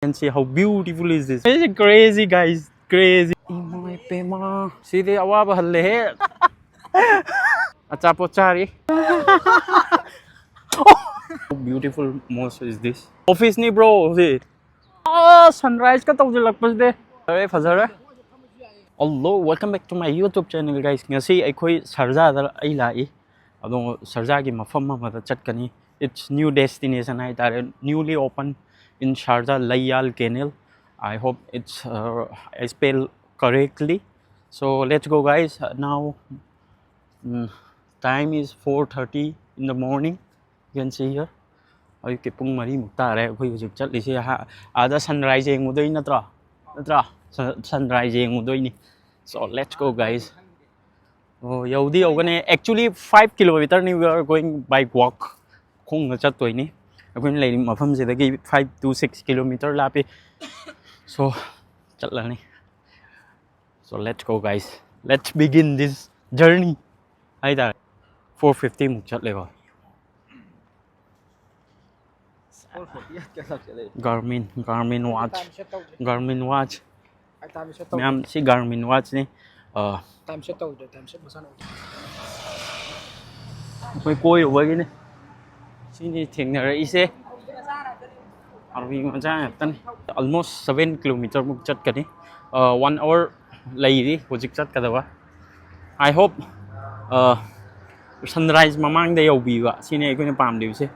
And see how beautiful is this. It's crazy, guys. Crazy. See the awaba halle. Achapot chari. How beautiful mosque is this? Office ni bro. See. Oh, sunrise ka tawje lakpas de. Are fazara. Hello, welcome back to my YouTube channel, guys. Ngasi aikoi Sharjah da ai lai. Adong Sharjah gi mafam ma da chatkani. It's new destination ai tare newly opened in Sharjah Layyah Canal. I hope it's I spell correctly. So let's go, guys. Now time is 4:30 in the morning. You can see here. Ay ke pung mari mukta re khoi hujik chatli se ha ada sunrise engudoi natra sunrise engudoi ni. So let's go, guys. Oh yaudi ogane actually 5 kilometer ni we are going by walk. Khong na chatoi ni. Akoi lai mafam se dagi 5 to 6 kilometer lapi. So chatla ni. So let's go, guys. Let's begin this journey. Ai da 4:50 muk chatle go. Garmin watch. Ma'am, si Garmin watch ni. Time set out, time set masan. Koi koi over gini. Sini thengna ra ise. Arwi ma ja tan almost 7 kilometer muk chat kani. 1 hour lai ri hojik chat kadawa. I hope sunrise mamang da yobi wa. Sini ko ni pam diu se.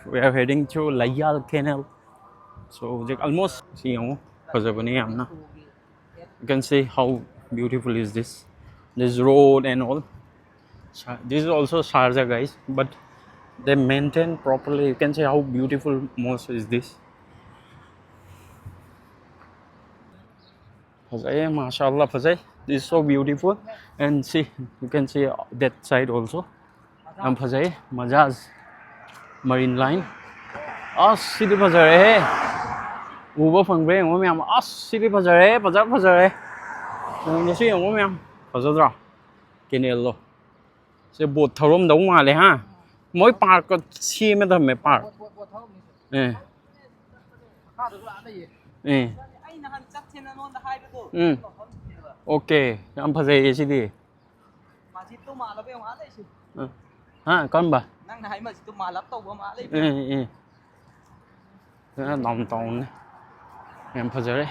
We are heading to Layyah Canal. So almost see you can see how beautiful is this road and all. This is also Sharjah, guys, but they maintain properly. You can see how beautiful mosque is this. Mashallah, this is so beautiful. And see, you can see that side also. And Majaz Marine line. City Bazaar. Uber phang bre ngom yam City Bazaar Bazaar. Ni suy ngom yam. Bazaar. Canal lo. Se bot thorom dau ma le ha. Mỗi park có chi me da me park. Okay, am phazai chi di. Ha, con ba. Nang hai ma tu ma lap tau ba ma le. Dom tong ne. Em phazare.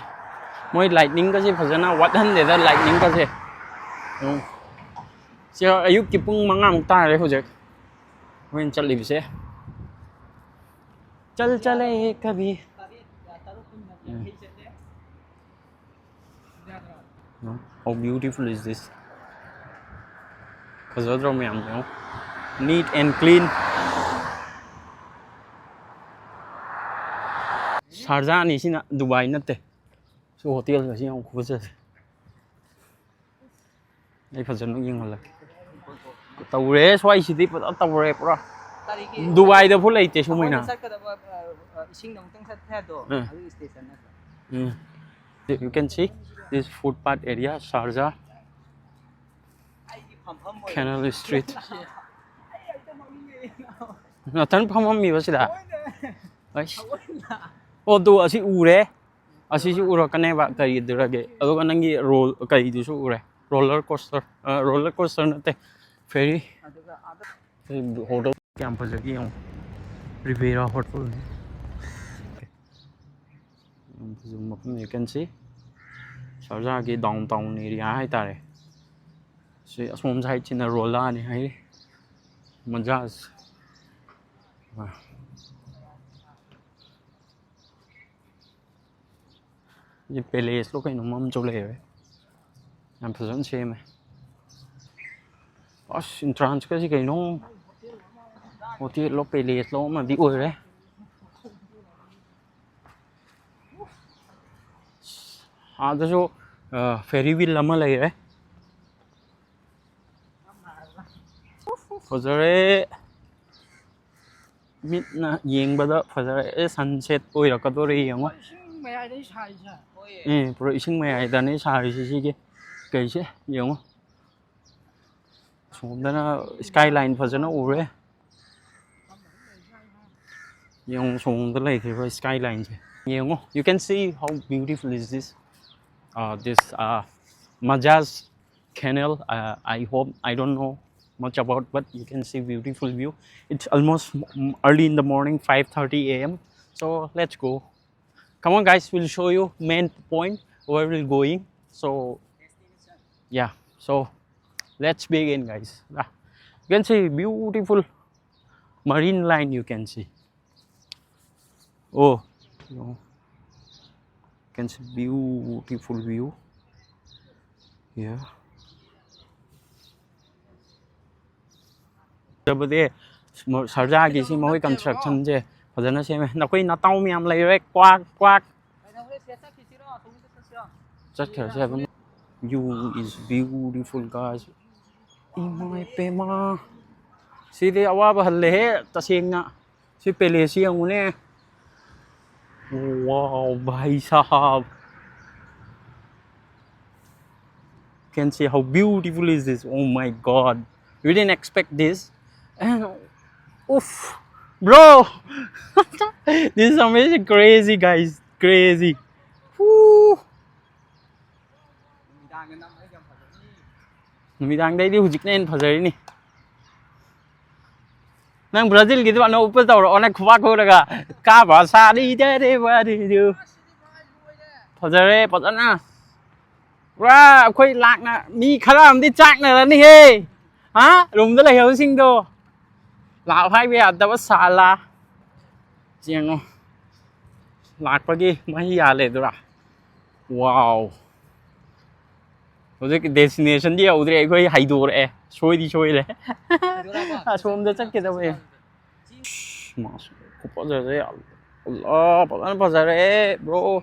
Moi lightning ka si phazana wat han de da lightning ka si. Si ayuk ki pung mangam ta re phojek. When chal li se. Chal chale kabhi. How beautiful is this? Khazadro me am no. Neat and clean. Sharjah ni sina Dubai natte. So hotel ka siya ko sa. Ai phajan no yeng hala. Tawre swai city pa tawre pura. Dubai da phulai te sumai na. Ising nong tang sat tha do station na. You can see this footpath area, Sharjah Canal Street. Natan phamam mi ba sida. Ai. Oh, do asi ure. Asi si ura kane ba kai durage. Ado kanangi roll kai du su ure. Roller coaster na te ferry. Hotel campus aquí yung Rivera Hotel. You can see Sharjah ki downtown area hai tare. So asmom jai china rolla ni hai. Majaz. ये पहले इस लोग का इन्होंने चले हुए हम पसंद से में और इंट्रांस का सी कहीं नो होती है लोग पहले इस लोग में भी हो रहे हाँ तो जो फेरी भी लम्बा लग रहा है फजरे मिट ना येंग बड़ा फजरे सनसेट कोई रखा तो रही है वो pro ising mai ai dan sari si ki kai se yong so dana skyline phajana ure yong song da lai ke skyline se You can see how beautiful is this. This Majaz Canal. I hope I don't know much about, but you can see beautiful view. It's almost early in the morning, 5:30 a.m. So let's go. Come on, guys. We'll show you main point where we're going. So yeah. So let's begin, guys. You can see beautiful marine line. You can see. Oh, you can see beautiful view here. Bây Sharjah cái gì mới construction chứ, bây giờ nó xem nó quay nó tàu miam lấy đấy quạt quạt. Rất kiểu xe cũng view is beautiful guys. Imai pema. Si đi awa ba halle ta siang na. Si pele siang mune. Wow, bhai sahab. Can see how beautiful is this. Oh my god. We didn't expect this. And oof, bro. This is amazing, crazy guys, crazy. Woo. Midang đây đi hujik nên phazari ni. Nang Brazil gitu ano upper tàu rồi, onak khua khua daga. Ka bahasa đi thế đi ba đi chứ. Phazari, phazana. Ra, khơi lạc na, mi khá làm đi chắc này ni he. Hả? Đúng rất là hiếu sinh đồ. Lão hai bây giờ ta bắt xả là chiang không lạc qua đi mấy giờ lên rồi à wow cái destination đi ở đây cái hay đồ đấy xôi đi xôi đấy xôi được chắc cái đâu vậy mà có bao giờ đấy Allah bao giờ đấy bro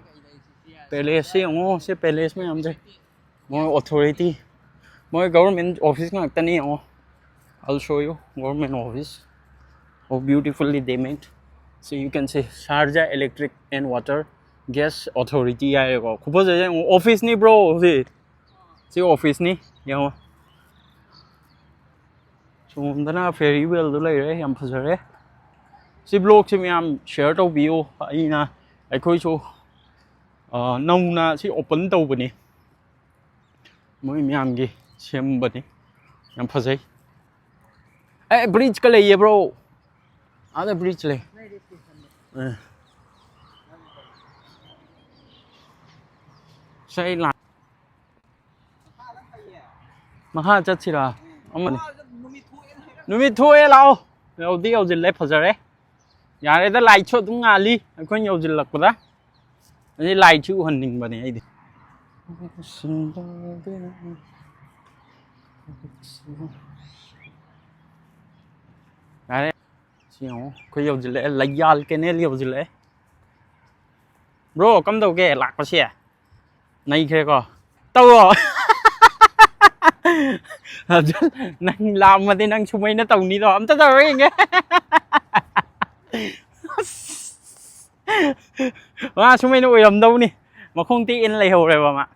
palace không sẽ palace mới làm gì mọi authority mọi government office ngang tên này không I'll show you government office. How beautifully they made. So you can say Sharjah Electric and Water Gas Authority 아이고. 그거죠. office ni bro. Si office ni. Yo. So dana very well lai re yam phasare. Si blog si myam share to view ai na ai khoi chu nong na si open to bani. Moi myam gi sem bani. Yam phasai. Hey bridge ka lai bro. Ada bridge le. Say là mà ha chắc chỉ là ông mình nuôi thui lâu đầu tiên ông lấy phải rồi đấy nhà đây ta lại cho chúng ngà li có nhiều gì lật đó đây lại chữ hình hình vào này đi đấy có nhiều gì lẽ Layyah cái này nhiều gì lẽ bro cầm đầu cái lạc vào xe này kia co tao rồi năng làm mà thì năng chung mấy nó tàu ní đó ấm tao rồi nghe và chung mấy nó ơi đâu nè mà không tin lấy hồ rồi mà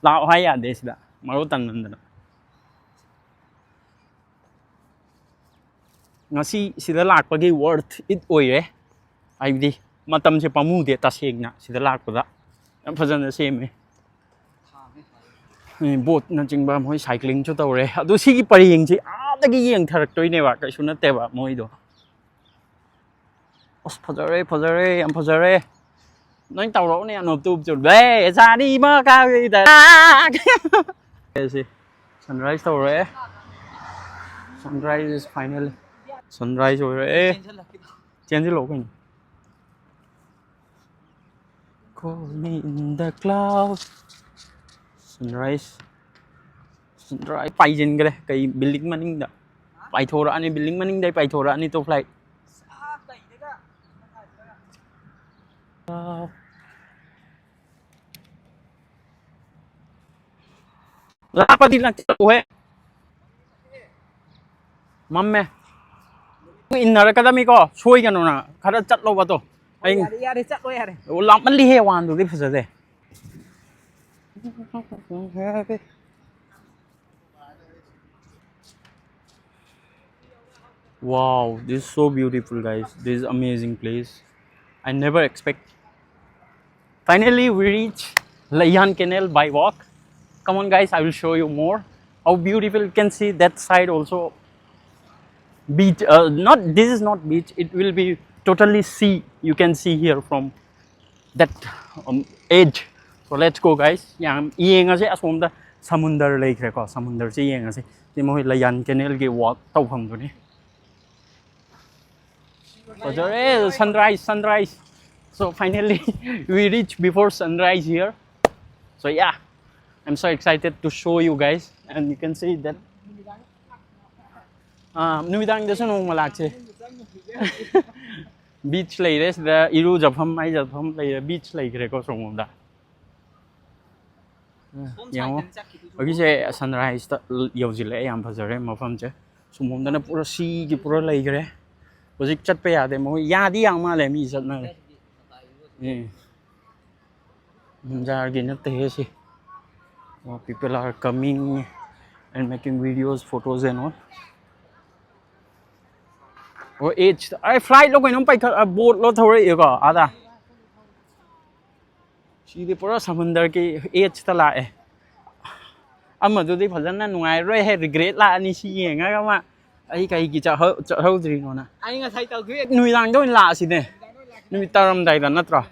lão hay à đấy đã mà nó tần mình ngasi sida lạc qua cái worth it oi đấy ai đi mà tâm sẽ bao nhiêu để ta xem nè sida lạc qua đó em phải dân xem ấy boat na chingba moi cycling chu tawre adu si gi paring chi da gi yeng tharak toi ne wa ka suna te ba moi do os phajare am phajare nói tàu rỗ này nộp tube chuẩn về ra đi mơ cao đi see sunrise tawre sunrise is finally sunrise rồi change lộ cái call me in the clouds sunrise pai jin cái đây building maning da pai thora ani building maning đây pai thora ani to flight la pa din lang to he mamme inna ra kadami ko soi kan na khara chat lo ba to ai ya de chat lo ya de lam man li he wan do di phasa de wow, this is so beautiful guys. This is amazing place. I never expect Finally, we reach Layyah Canal by walk. Come on, guys, I will show you more. How beautiful you can see that side also. Beach, not this is not beach. It will be totally sea. You can see here from that edge. So let's go, guys. Yang yên ngase asom da samundar lake re ko samundar se yên ngase. Ti mo Layyah Canal ge walk tau pham do ni. So sunrise. So finally we reach before sunrise here. So yeah, I'm so excited to show you guys, and you can see that. Numidang desu no malak che. Beach lay des the iru japam mai japam lay beach lay kre ko songom da. Yang agi se sunrise ta yojile yam phajare mafam che. Sumom da na pura si ki pura lay kre. Hojik chat pe yade mo yadi yang ma le mi chat na le. Jar gi na te si. People are coming and making videos, photos and all. Oh, age. I flight lo koi nom pai boat lo thore e ko ada. Si de pura samandar ki age ta la e. Amma du di phajana nungai roi he regret la ani si yeng ga ma. Ai kai ki cha ho dri no na. Ai nga thai tau ki nui lang do la si ne. Nui taram dai da na tra.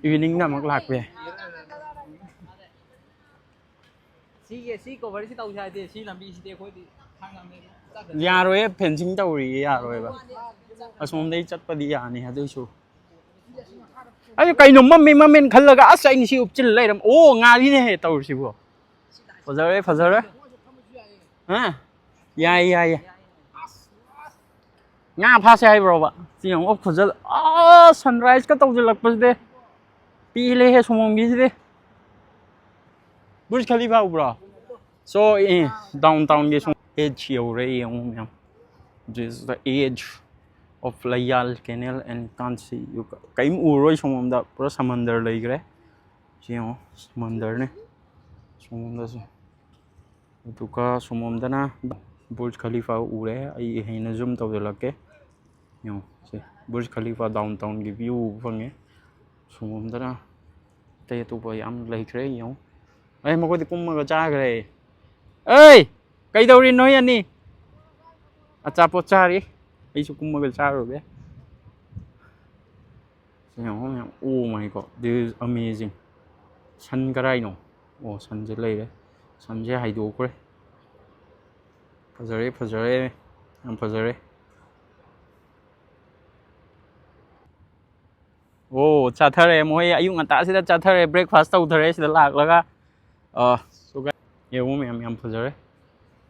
Evening na mak lak ve. Si ko bari si tau sai de si lambi si de khoi di thang lam ne. Ya rồi fencing tau ri ya rồi ba. Asom dei chat pa di ya ni ha dei chu. Ai kai no mamen khal la ga asai ni si up chil lai ram. Oh nga di ne he tau si bo. Phazare. Ha. Ya. Nga pha sai bro ba. Si yong op phazal. Sunrise ka tau lak pas de. Pi le he somong bi de. Burj Khalifa bro. So downtown ge edge here right. This is the edge of Layyah Canal and can't see you kaim uroi somom da pura samandar lai gre. Si yo samandar ne. Somom da se. Tu ka somom da na Burj Khalifa ure ai heina zoom tau de lakke. Yo se Burj Khalifa downtown ge view phange. Somom da na te tu pa yam lai gre yo. Ai mo ko ti kum ma ga cha gre. Ê, cây đâu đi nói anh đi. Cha po cha đi. Ai su kum ma ga cha rồi be. Oh my god, this is amazing. Sun ka rai no. Oh, sun je lai de. Sun je hai do ko. Phazare. Am phazare. Oh, cha thare mo ai ayung ata si da cha thare breakfast tau thare si da lak la ga. So guys, yeah, yam phazare.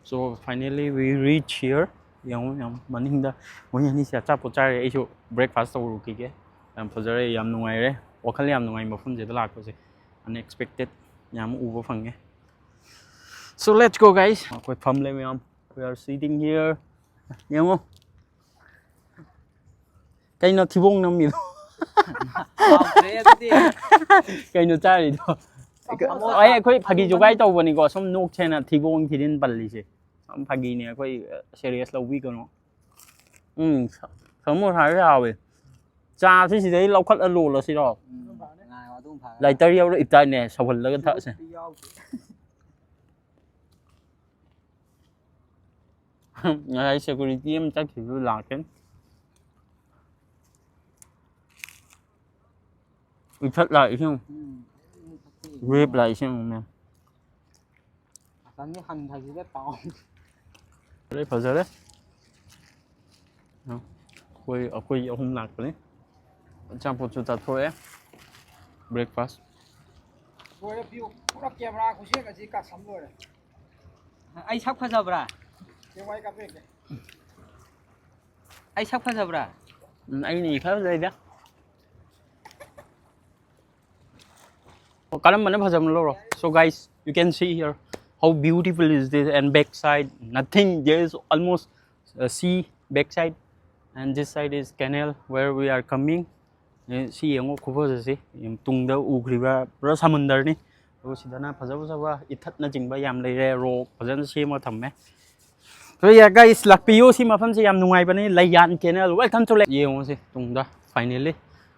So finally we reach here. Yam maning da mo ni sia cha po cha re ai su breakfast tau ru ki ke. Yam phazare yam nungai re. Wakhal yam nungai ma phun je da lak ko se. Unexpected yam u bo phang ge. So let's go guys. Koi pham le yam. We are sitting here. Nghe không? Cây nó thi bông nó mì. Cây nó chai đi thôi. Ai khoi phagi jogai tau bani ko som nok chena thi bông thi din balli se. Som phagi ne khoi serious lo wi ko no. Som mo thai ra we. Cha thi si dei lau khat a lo la si ro. Lai tar yau ip tai ne sawal la kan tha se. Ngay security em chắc chỉ là cái thật lại chứ không rip lại chứ không nè cái hành thầy rất to đấy phải giờ đấy quay ở hôm lạc đấy trong một chút thôi ấy breakfast ai sắp phải giờ ra ai sắp phải ra anh này phải đây đó kalam mana phajam lo ro. So guys, you can see here how beautiful is this, and backside nothing, there is almost sea backside, and this side is canal where we are coming. See yang ko pho se yam tung da ukriba pura samundar ni ro sidana phajaba ithat na jingba yam lei re ro phajan se ma thamme. So yeah guys, lakpiyo si mafam se yam nungai bani Layyah Canal. Welcome to Layyah. Ye se tung da finally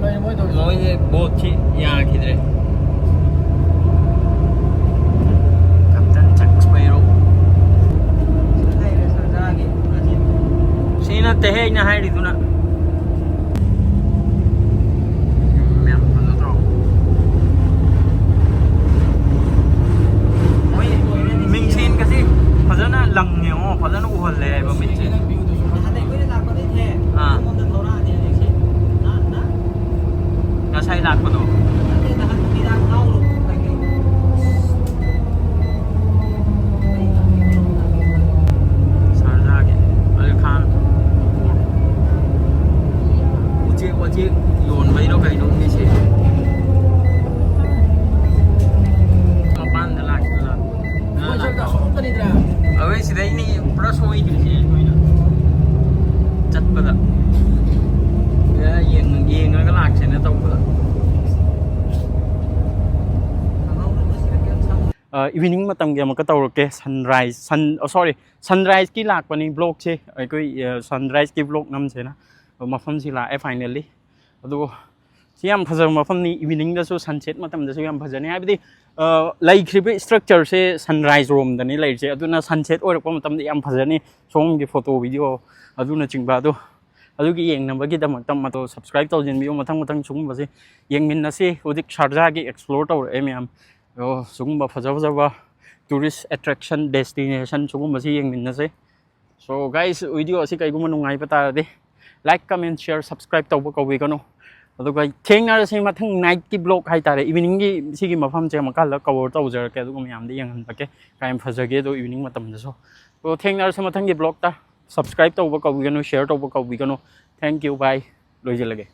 Mỗi bột chị nhà khi đấy Captain Jack Sparrow Sini na tehe na hai dito na Mem ano to Oi Ming Sin kasi Fazana lang niyo Fazana uhal le ba Ming Sin Ah Ngasay lag ko to Sharjah ke Al-Khan Uji yon mấy đâu cái đúng đi xe Kapan na lag ko lang Away si đấy ni Pras hoy din siya Chat pa da Yên nó lag siya na tao pa da Evening matam kaya magkatawag ke sunrise sunrise ki lag pa ni vlog siya ay ko sunrise ki vlog nam siya na mafam sila finally ado siyam phajam mafam ni evening da so sunset matam da so yam phajani habidi lai khribe structure se sunrise room da ni lai je aduna sunset oir pa matam da yam phajani som gi photo video aduna chingba do adu gi yeng number gi dam tam ma to subscribe to jin bi mathang chung ba se yeng min na se odik Sharjah gi explore to em chung ba phajaba tourist attraction destination chung ba se yeng min na se so guys video si kai gum nungai pata de like comment share subscribe to ko wi kano adu kai thengna se mathang night ki vlog hai tare evening gi si gi mafam che makal la cover to jar ke du myam de yang han ba ke kaim phajage do evening matam da so to thengna se mathang gi vlog ta subscribe to ko wi kano share to ko wi kano thank you bye loi je lage